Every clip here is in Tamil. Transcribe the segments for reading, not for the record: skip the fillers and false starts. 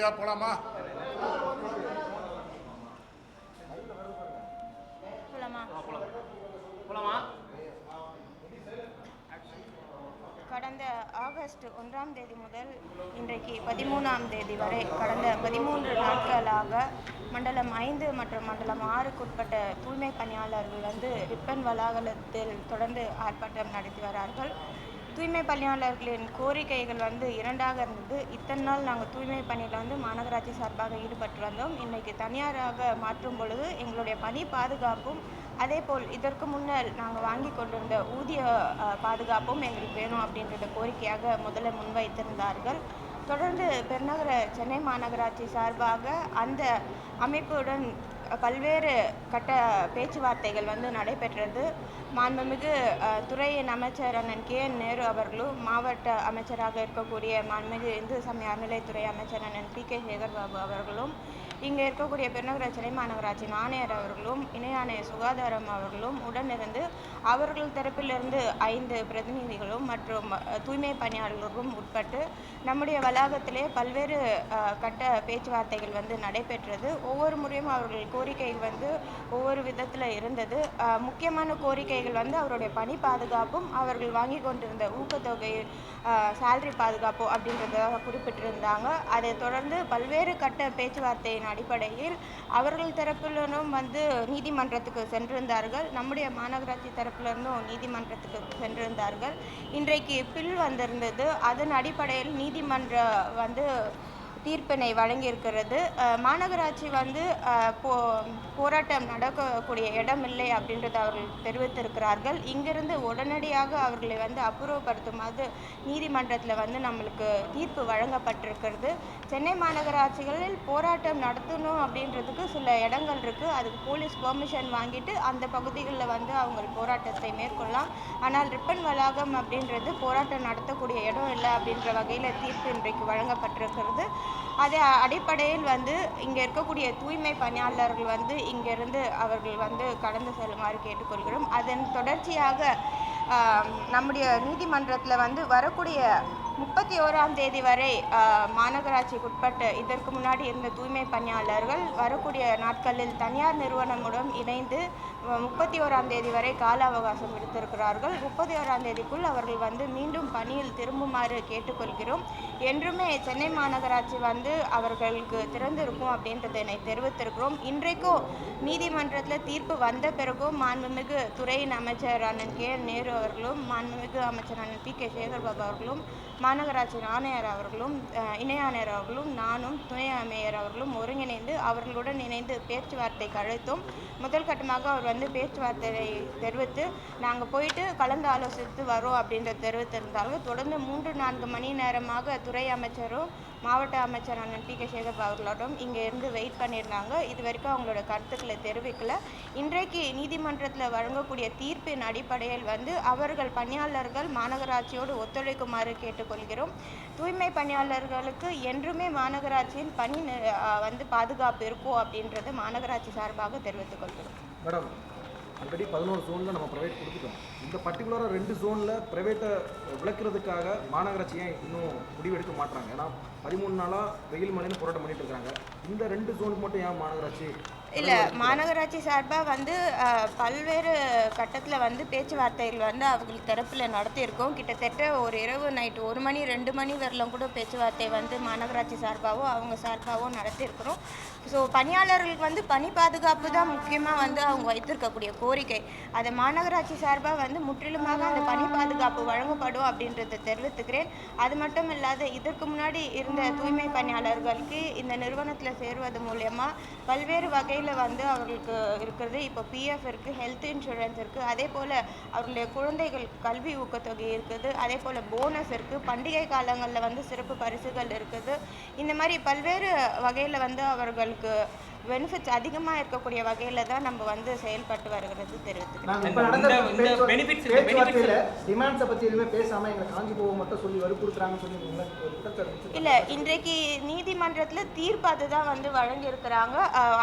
ரெடியா போலாமா? கடந்த ஆகஸ்ட் 1ஆம் தேதி முதல் இன்றைக்கு 13ஆம் தேதி வரை கடந்த 13 நாட்களாக மண்டலம் 5 மற்றும் மண்டலம் 6க்குட்பட்ட தூய்மை பணியாளர்கள் ரிப்பன் வளாகத்தில் தொடர்ந்து ஆர்ப்பாட்டம் நடத்தி வரார்கள். தூய்மை பணியாளர்களின் கோரிக்கைகள் இரண்டாக இருந்தது. இத்தனை நாள் நாங்கள் தூய்மை பணியில் மாநகராட்சி சார்பாக ஈடுபட்டு வந்தோம். இன்றைக்கு தனியாராக மாற்றும் பொழுது எங்களுடைய பணி பாதுகாப்பும் அதேபோல் இதற்கு முன்னர் நாங்கள் வாங்கி கொண்டிருந்த ஊதிய பாதுகாப்பும் எங்களுக்கு வேணும் அப்படின்றத கோரிக்கையாக முதல்ல முன்வைத்திருந்தார்கள். தொடர்ந்து பெருநகர சென்னை மாநகராட்சி சார்பாக அந்த அமைப்புடன் பல்வேறு கட்ட பேச்சுவார்த்தைகள் நடைபெற்றது. மாண்புமிகு துறையின் அமைச்சர் அண்ணன் KN நேரு அவர்களும், மாவட்ட அமைச்சராக இருக்கக்கூடிய மாண்புமிகு இந்து சமய அறநிலைத்துறை அமைச்சர் அண்ணன் PK சேகர்பாபு அவர்களும், இங்கே இருக்கக்கூடிய பெருநகர சென்னை மாநகராட்சியின் ஆணையர் அவர்களும், இணை ஆணையர் சுகாதாரம் அவர்களும் உடனிருந்து அவர்கள் தரப்பிலிருந்து 5 பிரதிநிதிகளும் மற்றும் தூய்மை பணியாளர்களும் உட்பட்டு நம்முடைய வளாகத்திலே பல்வேறு கட்ட பேச்சுவார்த்தைகள் நடைபெற்றது. ஒவ்வொரு முறையும் அவர்கள் கோரிக்கைகள் ஒவ்வொரு விதத்தில் இருந்தது. முக்கியமான கோரிக்கைகள் அவருடைய பணி பாதுகாப்பும் அவர்கள் வாங்கி கொண்டிருந்த ஊக்கத்தொகை சேலரி பாதுகாப்பு அப்படின்றதாக குறிப்பிட்டிருந்தாங்க. அதை தொடர்ந்து பல்வேறு கட்ட பேச்சுவார்த்தையின் அடிப்படையில் அவர்கள் தரப்பிலும் நீதிமன்றத்துக்கு சென்றிருந்தார்கள். நம்முடைய மாநகராட்சி தரப்பிலிருந்தும் நீதிமன்றத்துக்கு சென்றிருந்தார்கள். இன்றைக்கு பில் வந்திருந்தது. அதன் அடிப்படையில் நீதிமன்றம் தீர்ப்பினை வழங்கியிருக்கிறது. மாநகராட்சி போராட்டம் நடக்கக்கூடிய இடம் இல்லை அப்படின்றத அவர்கள் தெரிவித்திருக்கிறார்கள். இங்கிருந்து உடனடியாக அவர்களை அப்புறப்படுத்துமாறு நீதிமன்றத்தில் நம்மளுக்கு தீர்ப்பு வழங்கப்பட்டிருக்கிறது. சென்னை மாநகராட்சிகளில் போராட்டம் நடத்தணும் அப்படின்றதுக்கு சில இடங்கள் இருக்குது. அதுக்கு போலீஸ் பெர்மிஷன் வாங்கிட்டு அந்த பகுதிகளில் அவங்க போராட்டத்தை மேற்கொள்ளலாம். ஆனால் ரிப்பன் வளாகம் அப்படின்றது போராட்டம் நடத்தக்கூடிய இடம் இல்லை அப்படின்ற வகையில் தீர்ப்பு இன்றைக்கு வழங்கப்பட்டிருக்கிறது. அதே அடிப்படையில் இங்கே இருக்கக்கூடிய தூய்மை பணியாளர்கள் இங்கிருந்து அவர்கள் கடந்து செல்லுமாறு கேட்டுக்கொள்கிறோம். அதன் தொடர்ச்சியாக நம்முடைய நீதிமன்றத்தில் வரக்கூடிய 31ஆம் தேதி வரை மாநகராட்சிக்குட்பட்ட இதற்கு முன்னாடி இருந்த தூய்மை பணியாளர்கள் வரக்கூடிய நாட்களில் தனியார் நிறுவனமுடன் இணைந்து 31ஆம் தேதி வரை கால அவகாசம் எடுத்திருக்கிறார்கள். 31ஆம் தேதிக்குள் அவர்கள் மீண்டும் பணியில் திரும்புமாறு கேட்டுக்கொள்கிறோம். என்றுமே சென்னை மாநகராட்சி அவர்களுக்கு திறந்திருக்கும் அப்படின்றதை தெரிவித்திருக்கிறோம். இன்றைக்கும் நீதிமன்றத்தில் தீர்ப்பு வந்த பிறகும் மாண்புமிகு துறையின் அமைச்சர் அண்ணன் KN நேரு அவர்களும், மாண்புமிகு அமைச்சர் அண்ணன் PK சேகர்பாபு அவர்களும், மாநகராட்சி ஆணையர் அவர்களும், இணை ஆணையர் அவர்களும், நானும் துணை மேயர் அவர்களும் ஒருங்கிணைந்து அவர்களுடன் இணைந்து பேச்சுவார்த்தைக்கு அழைத்தோம். முதல் கட்டமாக அவர் பேச்சுவார்த்தையை தெரிவித்து நாங்கள் போயிட்டு கலந்து ஆலோசித்து வரோம் அப்படின்றத தெரிவித்திருந்தார்கள். தொடர்ந்து 3-4 மணி நேரமாக துறை அமைச்சரும் மாவட்ட அமைச்சர் அண்ணன் PK சேகர்பாபு அவர்களோடும் இங்கே இருந்து வெயிட் பண்ணியிருந்தாங்க. இது வரைக்கும் அவங்களோட கருத்துக்களை தெரிவிக்கல. இன்றைக்கு நீதிமன்றத்தில் வழங்கக்கூடிய தீர்ப்பின் அடிப்படையில் அவர்கள் பணியாளர்கள் மாநகராட்சியோடு ஒத்துழைக்குமாறு கேட்டுக்கொள்கிறோம். தூய்மை பணியாளர்களுக்கு என்றுமே மாநகராட்சியின் பணி பாதுகாப்பு இருக்கும் அப்படின்றது மாநகராட்சி சார்பாக தெரிவித்துக் கொள்கிறோம். மேடம், ஆல்ரெடி 11 ஜோனில் நம்ம ப்ரைவேட் கொடுத்துட்டோம். இந்த பர்டிகுலராக 2 ஜோனில் ப்ரைவேட்டை விளக்குறதுக்காக மாநகராட்சி ஏன் இன்னும் முடிவெடுக்க மாட்டாங்க? ஏன்னா 13 நாளாக வெயில் மழைன்னு போராட்டம் பண்ணிட்டு இருக்காங்க. இந்த 2 ஜோனுக்கு மட்டும் ஏன் மாநகராட்சி இல்லை? மாநகராட்சி சார்பாக பல்வேறு கட்டத்தில் பேச்சுவார்த்தைகள் அவர்கள் தரப்பில் நடத்தியிருக்கோம். கிட்டத்தட்ட ஒரு இரவு நைட்டு 1 மணி 2 மணி வரலாம் கூட பேச்சுவார்த்தை மாநகராட்சி சார்பாகவும் அவங்க சார்பாகவும் நடத்தியிருக்கிறோம். ஸோ பணியாளர்களுக்கு பணி பாதுகாப்பு தான் முக்கியமாக அவங்க வைத்திருக்கக்கூடிய கோரிக்கை. அதை மாநகராட்சி சார்பாக முற்றிலுமாக அந்த பணி பாதுகாப்பு வழங்கப்படும் அப்படின்றத தெரிவித்துக்கிறேன். அது மட்டும் இல்லாத இதற்கு முன்னாடி இருந்த தூய்மை பணியாளர்களுக்கு இந்த நிறுவனத்தில் சேருவது மூலயமா பல்வேறு வகையில் அவர்களுக்கு இருக்கிறது. இப்போ PF இருக்குது, ஹெல்த் இன்சூரன்ஸ் இருக்குது, அதே போல் அவர்களுடைய குழந்தைகள் கல்வி ஊக்கத்தொகை இருக்குது, அதே போல் போனஸ் இருக்குது, பண்டிகை காலங்களில் சிறப்பு பரிசுகள் இருக்குது. இந்த மாதிரி பல்வேறு வகையில் அவர்களுக்கு பெனிஃபிட்ஸ் அதிகமாக இருக்கக்கூடிய வகையில் தான் நம்ம வந்து செயல்பட்டு வருகிறது தெரிவித்துக்கிறோம். டிமாண்ட்ஸை பற்றி எதுவுமே பேசாமல் எங்களை காஞ்சி போக மட்டும் சொல்லி வற்புறுத்துறாங்கன்னு சொல்லி இல்லை, இன்றைக்கு நீதிமன்றத்தில் தீர்ப்பு அதுதான் வந்து வழங்கியிருக்கிறாங்க.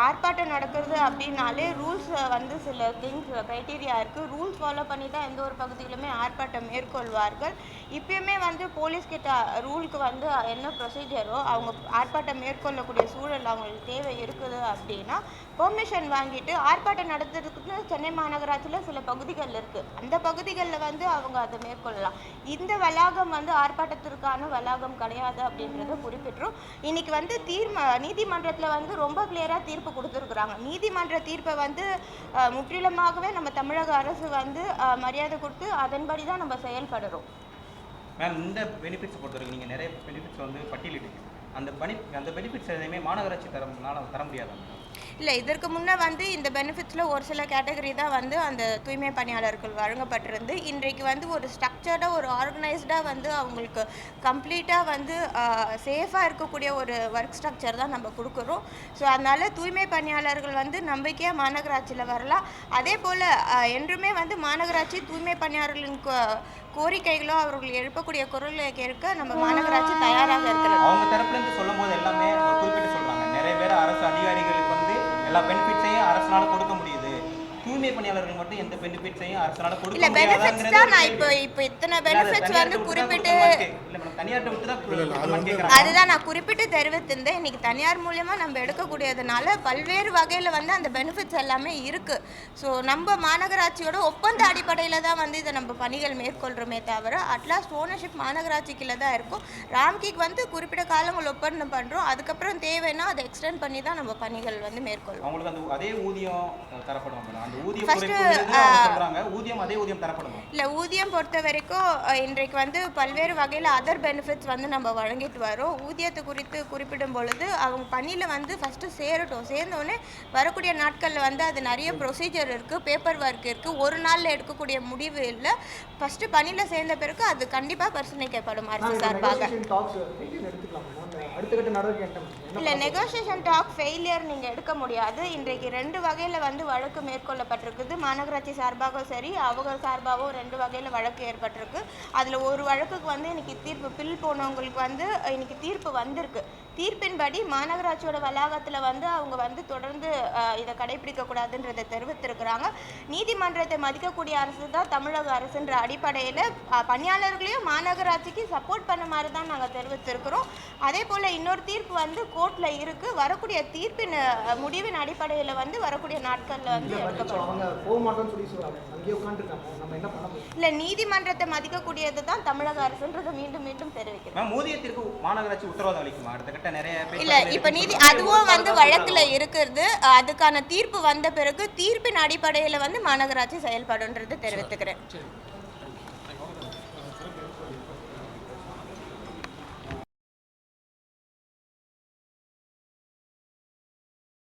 ஆர்ப்பாட்டம் நடக்கிறது அப்படின்னாலே ரூல்ஸ் வந்து சில திங்ஸ் க்ரைட்டீரியா இருக்குது. ரூல்ஸ் ஃபாலோ பண்ணி தான் எந்த ஒரு பகுதியிலுமே ஆர்ப்பாட்டம் மேற்கொள்வார்கள். இப்பயுமே வந்து போலீஸ் கிட்ட ரூலுக்கு வந்து என்ன ப்ரொசீஜரோ அவங்க ஆர்ப்பாட்டம் மேற்கொள்ளக்கூடிய சூழல் அவங்களுக்கு தேவை இருக்குது அப்படின்னா பெர்மிஷன் வாங்கிட்டு ஆர்ப்பாட்டம் நடத்துறதுக்கு சென்னை மாநகராட்சியில் சில பகுதிகள் இருக்குது. அந்த பகுதிகளில் வந்து அவங்க அதை மேற்கொள்ளலாம். இந்த வளாகம் வந்து ஆர்ப்பாட்டத்திற்கான வளாகம் கிடையாது அப்படின்றத குறிப்பிட்டுரும். இன்னைக்கு வந்து நீதிமன்றத்தில் வந்து ரொம்ப கிளியராக தீர்ப்பு கொடுத்துருக்குறாங்க. நீதிமன்ற தீர்ப்பை வந்து முற்றிலுமாகவே நம்ம தமிழக அரசு வந்து மரியாதை கொடுத்து அதன்படி தான் நம்ம செயல்படுறோம். மேம், இந்த பெனிஃபிட்ஸ் பொறுத்தவரைக்கும் நீங்கள் நிறைய பெனிஃபிட்ஸ் வந்து பட்டியலிட்டீங்க. அந்த பெனிஃபிட்ஸ் எதுவுமே மாநகராட்சி தர முடியாது. இல்லை, இதற்கு முன்னே வந்து இந்த பெனிஃபிட்ஸில் ஒரு சில கேட்டகரி தான் வந்து அந்த தூய்மை பணியாளர்கள் வழங்கப்பட்டிருந்து இன்றைக்கு வந்து ஒரு ஸ்ட்ரக்சர்டாக ஒரு ஆர்கனைஸ்டாக வந்து அவங்களுக்கு கம்ப்ளீட்டாக வந்து சேஃபாக இருக்கக்கூடிய ஒரு ஒர்க் ஸ்ட்ரக்சர் தான் நம்ம கொடுக்குறோம். ஸோ அதனால் தூய்மை பணியாளர்கள் வந்து நம்பிக்கையாக மாநகராட்சியில் வரலாம். அதே போல் என்றுமே வந்து மாநகராட்சி தூய்மை பணியாளர்களின் கோரிக்கைகளோ அவர்கள் எழுப்பக்கூடிய குரலை கேட்க நம்ம மாநகராட்சி தயாராக இருக்கிறது. அவங்க தரப்புலேருந்து சொல்லும் போது எல்லாமே குறிப்பிட்டு சொல்கிறாங்க. நிறைய பேர் அரசு அதிகாரிகளுக்கு வந்து எல்லா பெனிஃபிட்ஸையும் அரசால கொடுக்க முடியுது, தூய்மை பணியாளர்கள் மட்டும் எந்த பெனிஃபிட்ஸையும் அரசால கொடுக்க இல்ல. பெனிஃபிட்ஸ் தான் நான் இப்போ இத்தனை பெனிஃபிட்ஸ் வந்து குறிப்பிட்டு இல்ல மேடம், தனியார்ட்ட விட்டு தான் கேக்குறாங்க. அதுதான் நான் குறிப்பிட்டு தெரிவித்திருந்தேன். இன்னைக்கு தனியார் மூலமா நம்ம எடுக்கக்கூடியதுனால பல்வேறு வகையில வந்து அந்த பெனிஃபிட்ஸ் எல்லாமே இருக்கு. ஸோ நம்ம மாநகராட்சியோட ஒப்பந்த அடிப்படையில் தான் வந்து இதை நம்ம பணிகள் மேற்கொள்றோமே தவிர அட்லாஸ்ட் ஓனர்ஷிப் மாநகராட்சிக்குள்ள தான் இருக்கும். ராம்கிக்கு வந்து குறிப்பிட்ட காலங்கள் ஒப்பந்தம் பண்றோம். அதுக்கப்புறம் தேவைன்னா அதை எக்ஸ்டெண்ட் பண்ணி தான் நம்ம பணிகள் வந்து மேற்கொள்றோம். அவங்களுக்கு அந்த அதே ஊதியம் தரப்படும் மேடம். ஊதியம் அதே ஊதியம் தரப்படுமா? இல்ல, ஊதியம் பொறுத்த வரைக்கும் இன்றைக்கு வந்து பல்வேறு வகையில் அதர் பெனிஃபிட்ஸ் வந்து நம்ம வழங்கிட்டு வரோம். ஊதியத்தை குறித்து குறிப்பிடும் பொழுது அவங்க பணியில் வந்து ஃபஸ்ட்டு சேரட்டும். சேர்ந்தோடனே வரக்கூடிய நாட்களில் வந்து அது நிறைய ப்ரொசீஜர் இருக்குது, பேப்பர் ஒர்க் இருக்குது. ஒரு நாளில் எடுக்கக்கூடிய முடிவு இல்லை. ஃபஸ்ட்டு பணியில் சேர்ந்த பிறகு அது கண்டிப்பாக பரிசீலிக்கப்படும் அரசு சார்பாக. இல்லை, நெகோசியேஷன் டாக் ஃபெயிலியர் நீங்கள் எடுக்க முடியாது. இன்றைக்கு 2 வகையில் வந்து வழக்கு மேற்கொள்ளப்பட்டிருக்குது. மாநகராட்சி சார்பாகவும் சரி அவங்க சார்பாகவும் 2 வகையில் வழக்கு ஏற்பட்டிருக்கு. அதில் ஒரு வழக்குக்கு வந்து இன்னைக்கு தீர்ப்பு பில் போனவங்களுக்கு வந்து இன்னைக்கு தீர்ப்பு வந்திருக்கு. தீர்ப்பின்படி மாநகராட்சியோட வளாகத்தில் வந்து அவங்க வந்து தொடர்ந்து இதை கடைபிடிக்கக்கூடாதுன்றதை தெரிவித்திருக்கிறாங்க. நீதிமன்றத்தை மதிக்கக்கூடிய அரசு தான் தமிழக அரசுன்ற அடிப்படையில் பணியாளர்களையும் மாநகராட்சிக்கு சப்போர்ட் பண்ண மாதிரி தான் நாங்கள் தெரிவித்திருக்கிறோம். அதே போல் இன்னொரு தீர்ப்பு வந்து கோர்ட்டில் இருக்குது. வரக்கூடிய தீர்ப்பின் முடிவின் அடிப்படையில் வந்து வரக்கூடிய நாட்களில் வந்து இல்லை, நீதிமன்றத்தை மதிக்கக்கூடியது தான் தமிழக அரசுன்றதை மீண்டும் மீண்டும் தெரிவிக்கிறேன். ஊதியத்திற்கு மாநகராட்சி உத்தரவாதம் அளிக்குமா? அடுத்த கட்ட நிறைய இல்லை, இப்போ அதுவும் வந்து வழக்கில் இருக்கிறது. அதுக்கான தீர்ப்பு வந்த பிறகு தீர்ப்பின் அடிப்படையில் வந்து மாநகராட்சி செயல்படுன்றது தெரிவித்துக்கிறேன்.